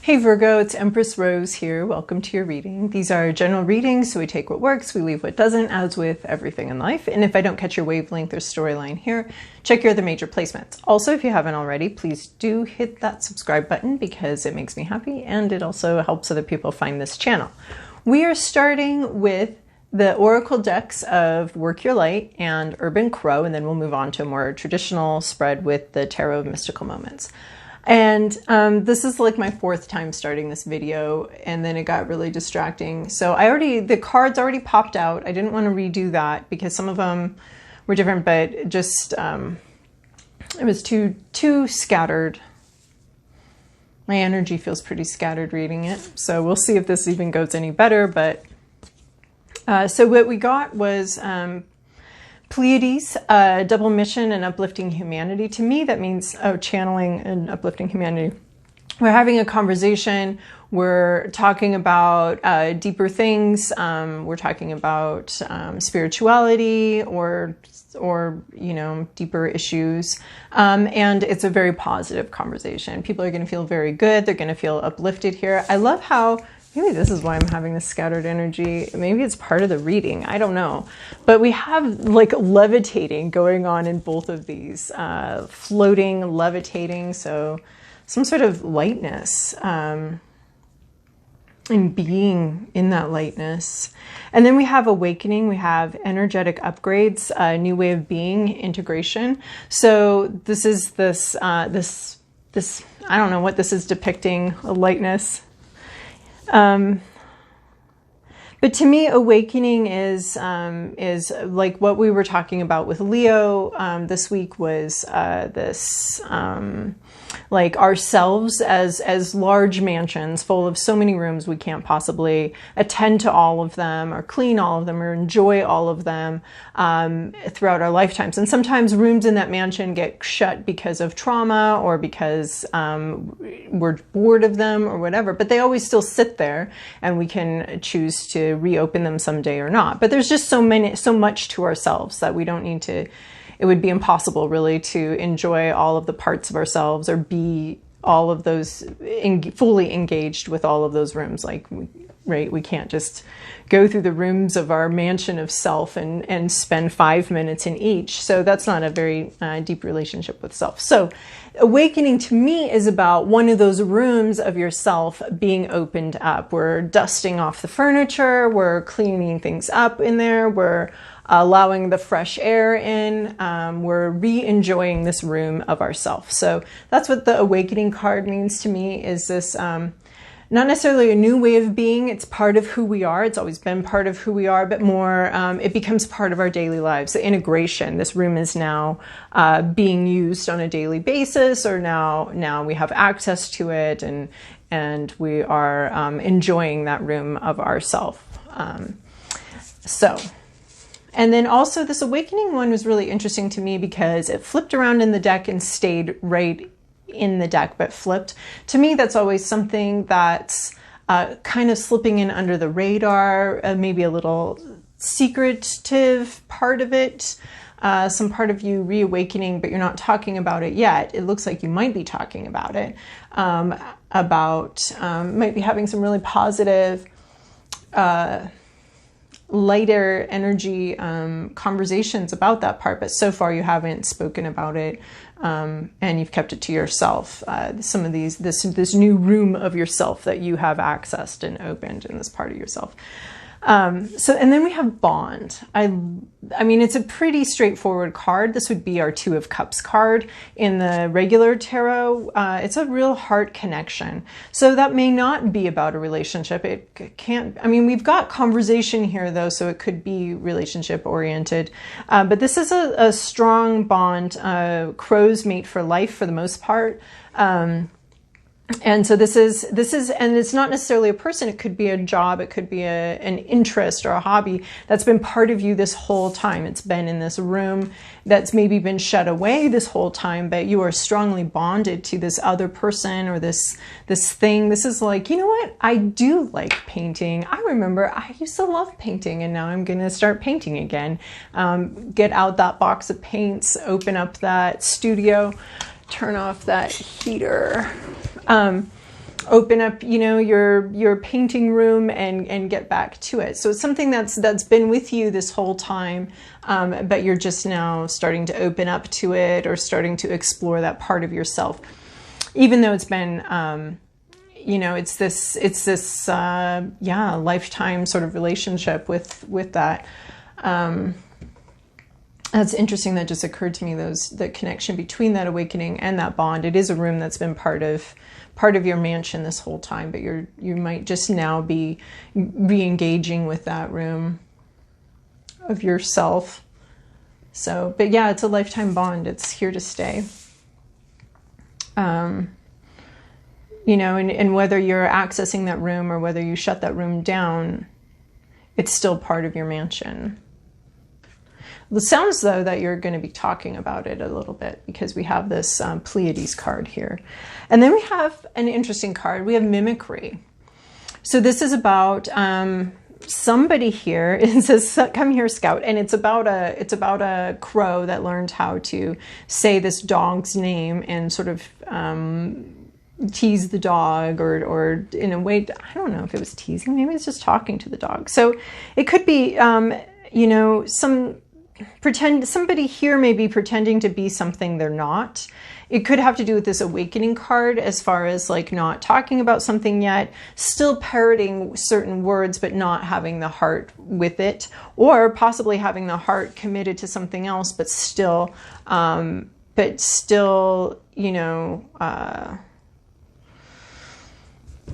Hey Virgo, it's Empress Rose here. Welcome to your reading. These are general readings, so we take what works, we leave what doesn't, as with everything in life. And if I don't catch your wavelength or storyline here, check your other major placements. Also, if you haven't already, please do hit that subscribe button because it makes me happy and it also helps other people find this channel. We are starting with the oracle decks of Work Your Light and Urban Crow, and then we'll move on to a more traditional spread with the Tarot of Mystical Moments. And this is like my fourth time starting this video, and then it got really distracting. So the cards already popped out. I didn't want to redo that because some of them were different, but just, it was too scattered. My energy feels pretty scattered reading it. So we'll see if this even goes any better. But so what we got was Pleiades, double mission and uplifting humanity. To me, that means channeling and uplifting humanity. We're having a conversation. We're talking about deeper things. We're talking about spirituality or you know, deeper issues. And it's a very positive conversation. People are going to feel very good. They're going to feel uplifted here. I love how maybe this is why I'm having this scattered energy. Maybe it's part of the reading. I don't know. But we have like levitating going on in both of these. Floating, levitating. So some sort of lightness and being in that lightness. And then we have awakening. We have energetic upgrades, a new way of being, integration. So this is this, I don't know what this is depicting, a lightness. But to me, awakening is like what we were talking about with Leo. This week was like ourselves as large mansions full of so many rooms we can't possibly attend to all of them or clean all of them or enjoy all of them throughout our lifetimes. And sometimes rooms in that mansion get shut because of trauma or because we're bored of them or whatever, but they always still sit there and we can choose to reopen them someday or not. But there's just so much to ourselves that we don't need to. It would be impossible really to enjoy all of the parts of ourselves or be all of those fully engaged with all of those rooms. Like, right, we can't just go through the rooms of our mansion of self and spend 5 minutes in each. So that's not a very deep relationship with self. So awakening to me is about one of those rooms of yourself being opened up. We're dusting off the furniture. We're cleaning things up in there. We're allowing the fresh air in. We're re-enjoying this room of ourself. So that's what the awakening card means to me, is this not necessarily a new way of being. It's part of who we are. It's always been part of who we are, but more, it becomes part of our daily lives. The integration, this room is now being used on a daily basis, or now we have access to it, and we are enjoying that room of ourself. And then also this awakening one was really interesting to me because it flipped around in the deck and stayed right in the deck, but flipped. To me, that's always something that's kind of slipping in under the radar, maybe a little secretive part of it. Some part of you reawakening, but you're not talking about it yet. It looks like you might be talking about it, might be having some really positive, lighter energy conversations about that part, but so far you haven't spoken about it, and you've kept it to yourself. Some of this new room of yourself that you have accessed and opened in this part of yourself. And then we have Bond. I mean, it's a pretty straightforward card. This would be our Two of Cups card in the regular tarot. It's a real heart connection. So that may not be about a relationship. It can't, I mean, we've got conversation here though, so it could be relationship oriented. But this is a strong bond. Crows mate for life for the most part. And so this is, and it's not necessarily a person. It could be a job. It could be an interest or a hobby that's been part of you this whole time. It's been in this room that's maybe been shut away this whole time, but you are strongly bonded to this other person or this thing. This is like, you know what? I do like painting. I remember I used to love painting, and now I'm going to start painting again. Get out that box of paints, open up that studio, turn off that heater. open up, you know, your painting room and get back to it. So it's something that's been with you this whole time, but you're just now starting to open up to it or starting to explore that part of yourself, even though it's been, you know, it's this lifetime sort of relationship with that. That's interesting. That just occurred to me, the connection between that awakening and that bond. It is a room that's been part of your mansion this whole time, but you might just now be re-engaging with that room of yourself. So, but yeah, it's a lifetime bond. It's here to stay. You know, and whether you're accessing that room or whether you shut that room down, it's still part of your mansion. It sounds, though, that you're going to be talking about it a little bit because we have this Pleiades card here. And then we have an interesting card. We have mimicry. So this is about somebody here. It says, "Come here, Scout." And it's about a crow that learned how to say this dog's name and sort of tease the dog, or in a way, I don't know if it was teasing. Maybe it's just talking to the dog. So it could be, you know, somebody here may be pretending to be something they're not. It could have to do with this awakening card, as far as like not talking about something yet, still parroting certain words, but not having the heart with it, or possibly having the heart committed to something else, but still, you know,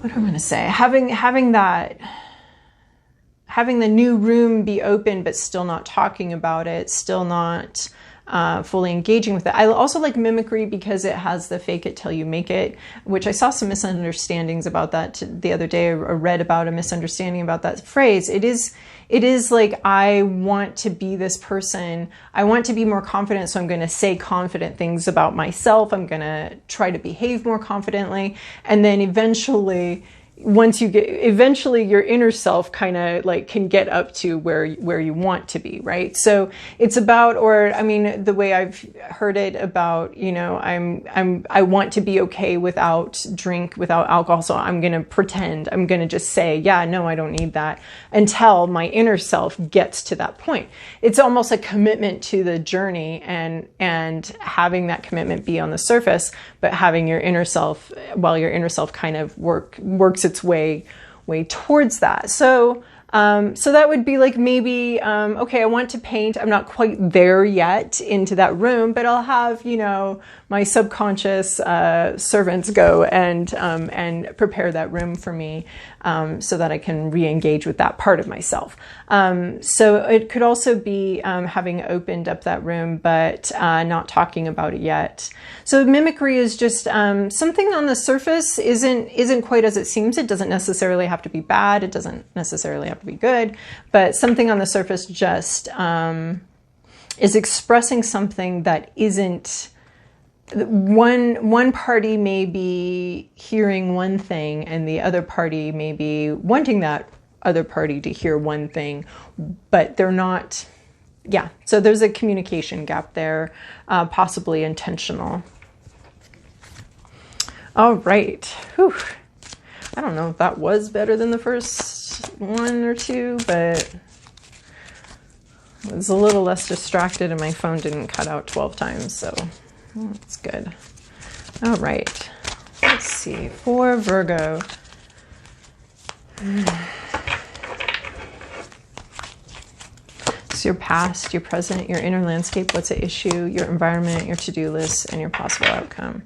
what am I going to say? Having the new room be open, but still not talking about it, still not fully engaging with it. I also like mimicry because it has the fake it till you make it, which I saw some misunderstandings about that the other day. I read about a misunderstanding about that phrase. It is like, I want to be this person. I want to be more confident, so I'm going to say confident things about myself. I'm going to try to behave more confidently. And then eventually your inner self kind of like can get up to where you want to be, right? So it's about, or I mean, the way I've heard it about, you know, I want to be okay without alcohol, so I'm going to pretend, I'm going to just say, yeah, no, I don't need that, until my inner self gets to that point. It's almost a commitment to the journey, and having that commitment be on the surface, but having your inner self, while your inner self kind of works its way towards that. So that would be like, maybe, okay, I want to paint. I'm not quite there yet into that room, but I'll have, you know, my subconscious servants go and prepare that room for me, so that I can re-engage with that part of myself. So it could also be having opened up that room, but not talking about it yet. So mimicry is just something on the surface isn't quite as it seems. It doesn't necessarily have to be bad. It doesn't necessarily have to be good, but something on the surface just is expressing something that isn't. One party may be hearing one thing, and the other party may be wanting that other party to hear one thing, but they're not. Yeah, so there's a communication gap there, possibly intentional. All right. Whew. I don't know if that was better than the first one or two, but I was a little less distracted and my phone didn't cut out 12 times, so that's good. All right. Let's see. For Virgo. So your past, your present, your inner landscape, what's at issue, your environment, your to-do list, and your possible outcome.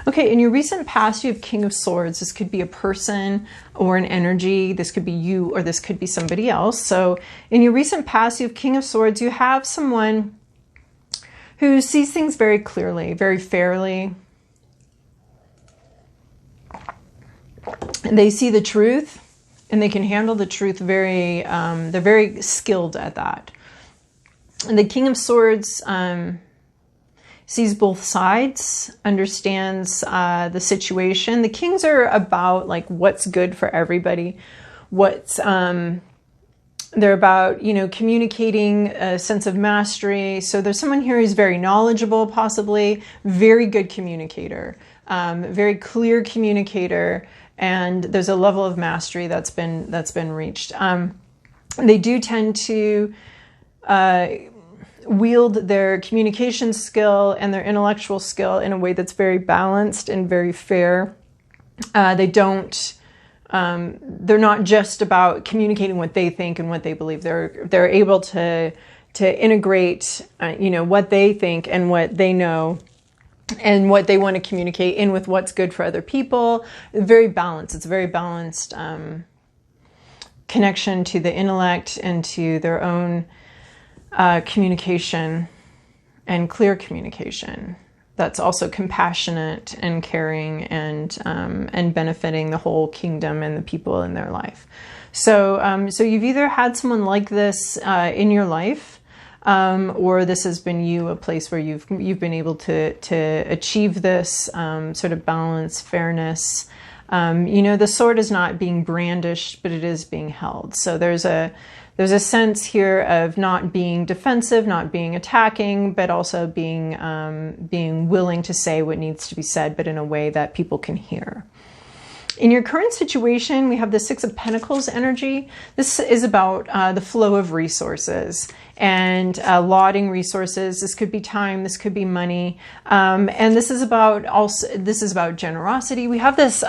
Okay, in your recent past, you have King of Swords. This could be a person or an energy. This could be you, or this could be somebody else. So in your recent past, you have King of Swords. You have someone who sees things very clearly, very fairly. And they see the truth, and they can handle the truth very, they're very skilled at that. And the King of Swords sees both sides, understands the situation. The kings are about like what's good for everybody, what's They're about, you know, communicating a sense of mastery. So there's someone here who's very knowledgeable, possibly, very good communicator, very clear communicator, and there's a level of mastery that's been reached. They do tend to wield their communication skill and their intellectual skill in a way that's very balanced and very fair. They're not just about communicating what they think and what they believe. They're able to integrate, you know, what they think and what they know and what they want to communicate in with what's good for other people. Very balanced. It's a very balanced connection to the intellect and to their own communication and clear communication. That's also compassionate and caring and benefiting the whole kingdom and the people in their life. So so you've either had someone like this in your life, or this has been you, a place where you've been able to achieve this sort of balance, fairness. You know, the sword is not being brandished, but it is being held. So there's a sense here of not being defensive, not being attacking, but also being willing to say what needs to be said, but in a way that people can hear. In your current situation, we have the Six of Pentacles energy. This is about the flow of resources and lauding resources. This could be time, this could be money, and this is about generosity. We have this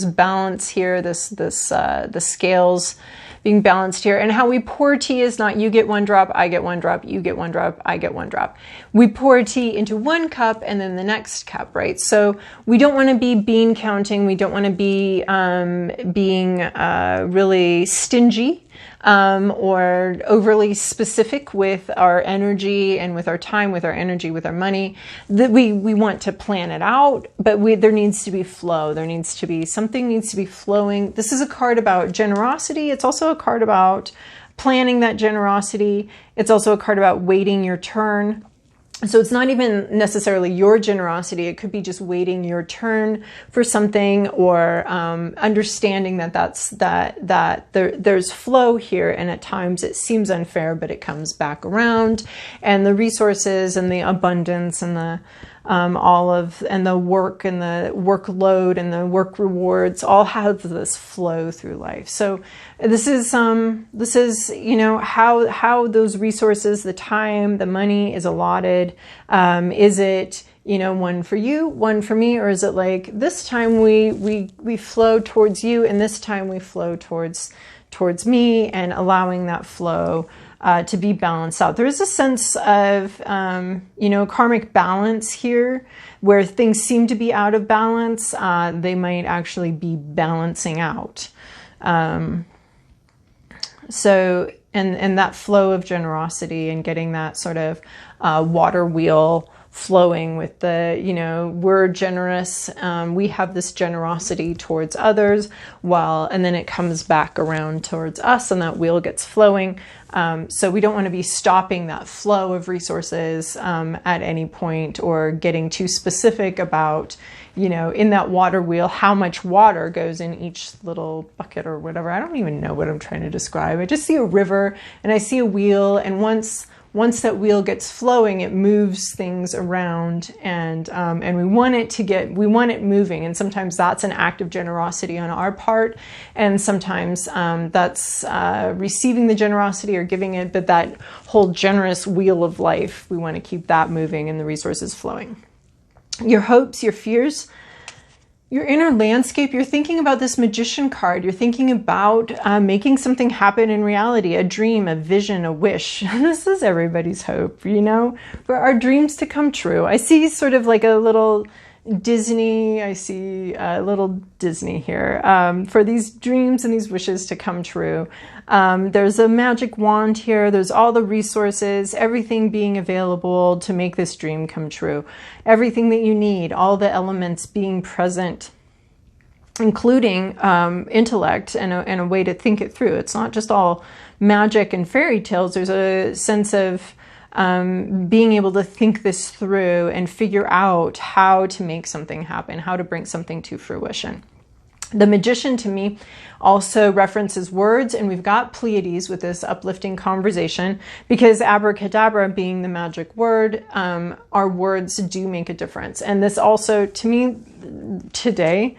balance here. The scales being balanced here, and how we pour tea is not you get one drop, I get one drop, you get one drop, I get one drop. We pour tea into one cup and then the next cup, right? So we don't want to be bean counting. We don't want to be being really stingy or overly specific with our energy and with our time, with our energy, with our money. That we want to plan it out, but there needs to be flow. There needs to be something needs to be flowing. This is a card about generosity. It's also a card about planning that generosity. It's also a card about waiting your turn. So it's not even necessarily your generosity. It could be just waiting your turn for something, or understanding that there's flow here, and at times it seems unfair, but it comes back around, and the resources and the abundance and the the work and the workload and the work rewards all have this flow through life. So this is you know how those resources, the time, the money is allotted. Is it, you know, one for you, one for me, or is it like this time we flow towards you and this time we flow towards me, and allowing that flow to be balanced out. There is a sense of, you know, karmic balance here, where things seem to be out of balance. They might actually be balancing out. So, and that flow of generosity and getting that sort of water wheel flowing with the, you know, we're generous. We have this generosity towards others, and then it comes back around towards us, and that wheel gets flowing. So we don't want to be stopping that flow of resources at any point, or getting too specific about, you know, in that water wheel, how much water goes in each little bucket or whatever. I don't even know what I'm trying to describe. I just see a river and I see a wheel, and once that wheel gets flowing, it moves things around, and we want it moving. And sometimes that's an act of generosity on our part, and sometimes that's receiving the generosity or giving it. But that whole generous wheel of life, we want to keep that moving and the resources flowing. Your hopes, your fears, your inner landscape. You're thinking about this Magician card. You're thinking about making something happen in reality, a dream, a vision, a wish. This is everybody's hope, you know, for our dreams to come true. I see sort of like a little Disney. I see a little Disney here, for these dreams and these wishes to come true. There's a magic wand here. There's all the resources, everything being available to make this dream come true. Everything that you need, all the elements being present, including intellect and a way to think it through. It's not just all magic and fairy tales. There's a sense of being able to think this through and figure out how to make something happen, how to bring something to fruition. The Magician to me also references words, and we've got Pleiades with this uplifting conversation, because abracadabra being the magic word, our words do make a difference. And this also, to me, today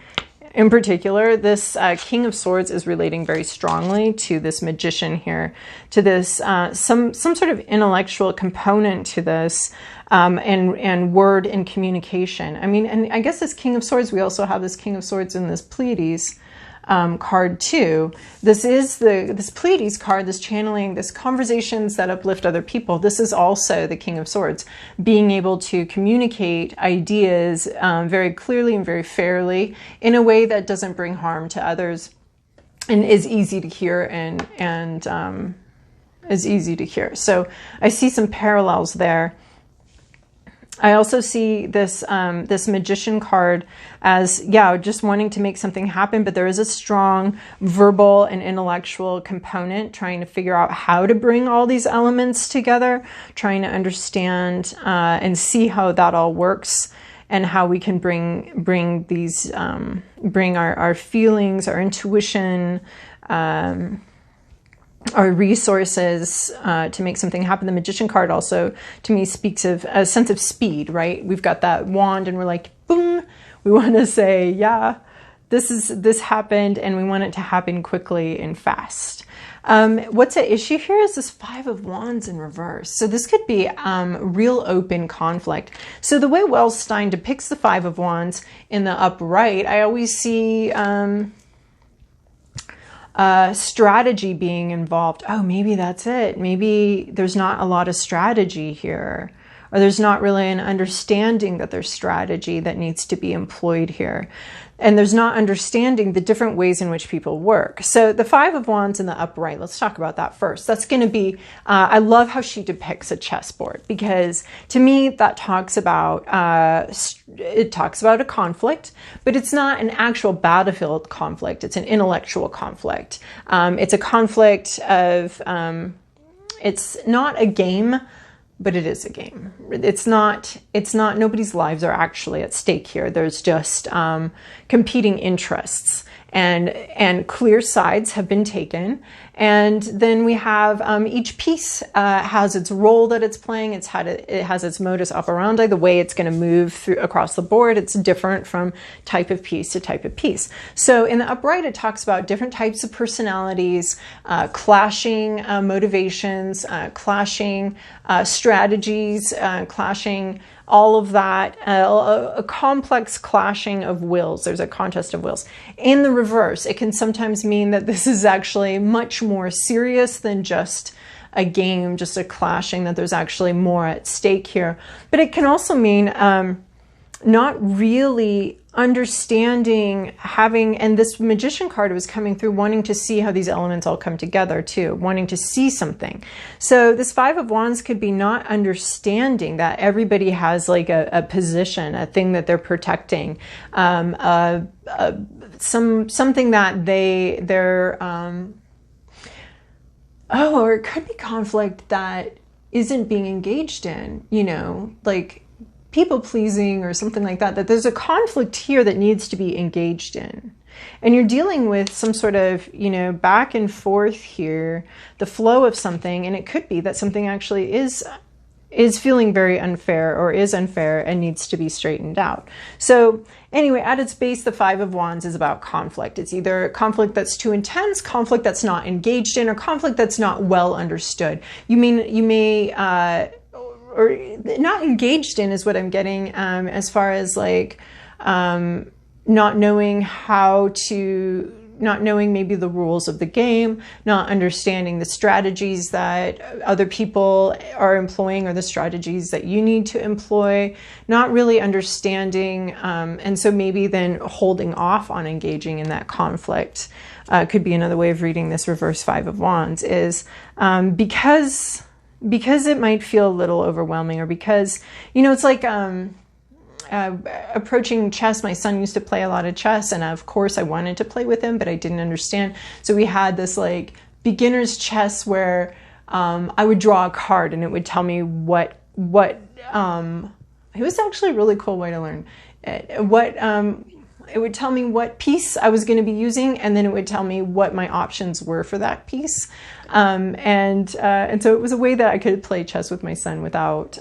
in particular, this King of Swords is relating very strongly to this Magician here, to this some sort of intellectual component to this, and word and communication. I mean, and I guess this King of Swords, we also have this King of Swords in this Pleiades card too. This Pleiades card, this channeling, this conversations that uplift other people. This is also the King of Swords, being able to communicate ideas very clearly and very fairly in a way that doesn't bring harm to others and is easy to hear and is easy to hear. So I see some parallels there. I also see this this Magician card as, yeah, just wanting to make something happen, but there is a strong verbal and intellectual component, trying to figure out how to bring all these elements together, trying to understand and see how that all works, and how we can bring these bring our feelings, our intuition, our resources to make something happen. The Magician card also, to me, speaks of a sense of speed, right? We've got that wand and we're like, boom, we want to say, yeah, this happened, and we want it to happen quickly and fast. What's at issue here is this Five of Wands in reverse. So this could be real open conflict. So the way Welz-Stein depicts the Five of Wands in the upright, I always see strategy being involved. Oh, maybe that's it. Maybe there's not a lot of strategy here, or there's not really an understanding that there's strategy that needs to be employed here. And there's not understanding the different ways in which people work. So the Five of Wands in the upright, let's talk about that first. That's going to be, I love how she depicts a chessboard, because to me that talks about, it talks about a conflict, but it's not an actual battlefield conflict. It's an intellectual conflict. It's a conflict of, it's not a game, but it is a game. It's not, nobody's lives are actually at stake here. There's just competing interests, and clear sides have been taken. And then we have each piece has its role that it's playing. It has its modus operandi, the way it's going to move through across the board. It's different from type of piece to type of piece. So in the upright, it talks about different types of personalities, clashing motivations, clashing strategies, clashing all of that, a complex clashing of wills. There's a contest of wills. In the reverse, it can sometimes mean that this is actually much more serious than just a game, just a clashing, that there's actually more at stake here. But it can also mean not really understanding, having, and this Magician card was coming through wanting to see how these elements all come together too, wanting to see something. So this Five of Wands could be not understanding that everybody has like a position, a thing that they're protecting, something that they're or it could be conflict that isn't being engaged in, you know, like people pleasing or something like that, that there's a conflict here that needs to be engaged in. And you're dealing with some sort of, you know, back and forth here, the flow of something. And it could be that something actually is feeling very unfair, or is unfair and needs to be straightened out. So anyway, at its base, the Five of Wands is about conflict. It's either conflict that's too intense, conflict that's not engaged in, or conflict that's not well understood. You may or not engaged in is what I'm getting, as far as like not knowing maybe the rules of the game, not understanding the strategies that other people are employing or the strategies that you need to employ, not really understanding, and so maybe then holding off on engaging in that conflict. Could be another way of reading this reverse Five of Wands, is because it might feel a little overwhelming, or because, you know, it's like approaching chess. My son used to play a lot of chess, and of course I wanted to play with him, but I didn't understand. So we had this like beginner's chess where I would draw a card and it would tell me what it was actually a really cool way to learn. it would tell me what piece I was going to be using, and then it would tell me what my options were for that piece. And so it was a way that I could play chess with my son without,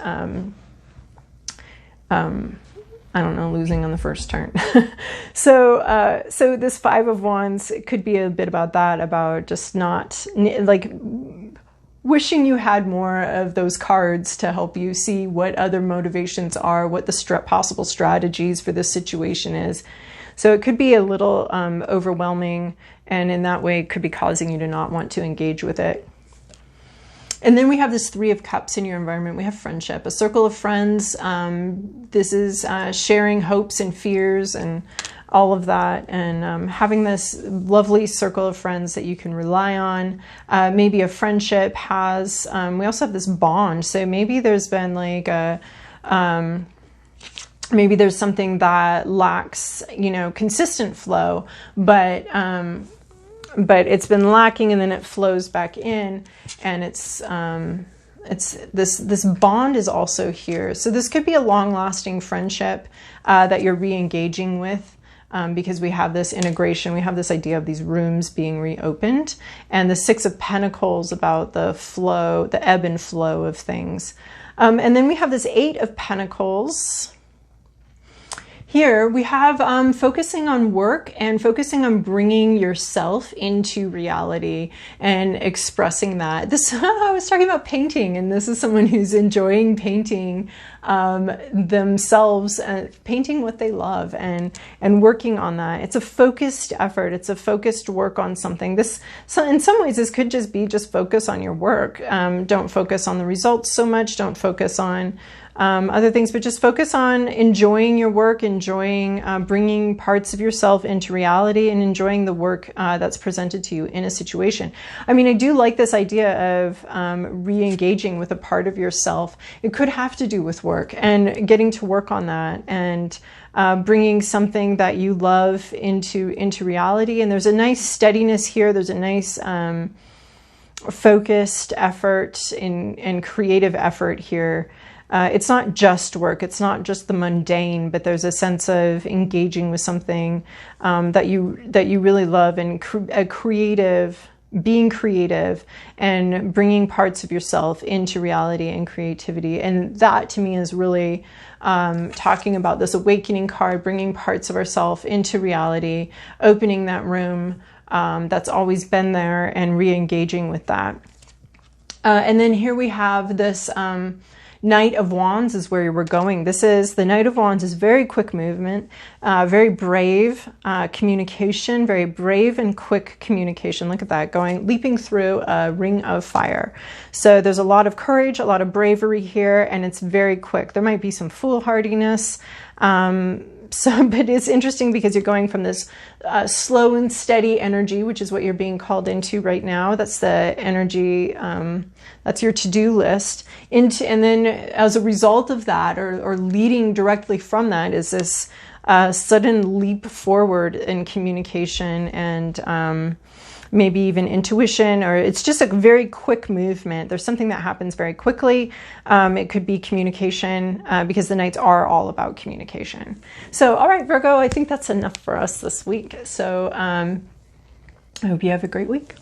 I don't know, losing on the first turn. So this Five of Wands, it could be a bit about that, about just not, like, wishing you had more of those cards to help you see what other motivations are, what the possible strategies for this situation is. So it could be a little overwhelming, and in that way it could be causing you to not want to engage with it. And then we have this Three of Cups in your environment. We have friendship, a circle of friends. This is sharing hopes and fears and all of that, and having this lovely circle of friends that you can rely on. Maybe a friendship has, we also have this bond. So maybe there's been like a, maybe there's something that lacks, you know, consistent flow, but it's been lacking, and then it flows back in, and it's this bond is also here. So this could be a long-lasting friendship that you're re-engaging with, because we have this integration, we have this idea of these rooms being reopened, and the Six of Pentacles about the flow, the ebb and flow of things. And then we have this Eight of Pentacles. Here we have focusing on work and focusing on bringing yourself into reality and expressing that. This, I was talking about painting, and this is someone who's enjoying painting themselves, painting what they love, and working on that. It's a focused effort. It's a focused work on something. So in some ways, this could just be focus on your work. Don't focus on the results so much. Don't focus on other things, but just focus on enjoying your work, enjoying bringing parts of yourself into reality, and enjoying the work that's presented to you in a situation. I mean, I do like this idea of re-engaging with a part of yourself. It could have to do with work, and getting to work on that, and bringing something that you love into reality. And there's a nice steadiness here. There's a nice focused effort and creative effort here. It's not just work. It's not just the mundane, but there's a sense of engaging with something that you really love, and being creative and bringing parts of yourself into reality and creativity. And that to me is really talking about this awakening card, bringing parts of ourselves into reality, opening that room that's always been there, and re-engaging with that. And then here we have this Knight of Wands is where we're going. The Knight of Wands is very quick movement, very brave communication, very brave and quick communication. Look at that, leaping through a ring of fire. So there's a lot of courage, a lot of bravery here, and it's very quick. There might be some foolhardiness, but it's interesting because you're going from this slow and steady energy, which is what you're being called into right now. That's the energy, that's your to-do list. And then as a result of that, or leading directly from that, is this sudden leap forward in communication, and maybe even intuition, or it's just a very quick movement. There's something that happens very quickly. It could be communication, because the Knights are all about communication. So, all right, Virgo, I think that's enough for us this week. So I hope you have a great week.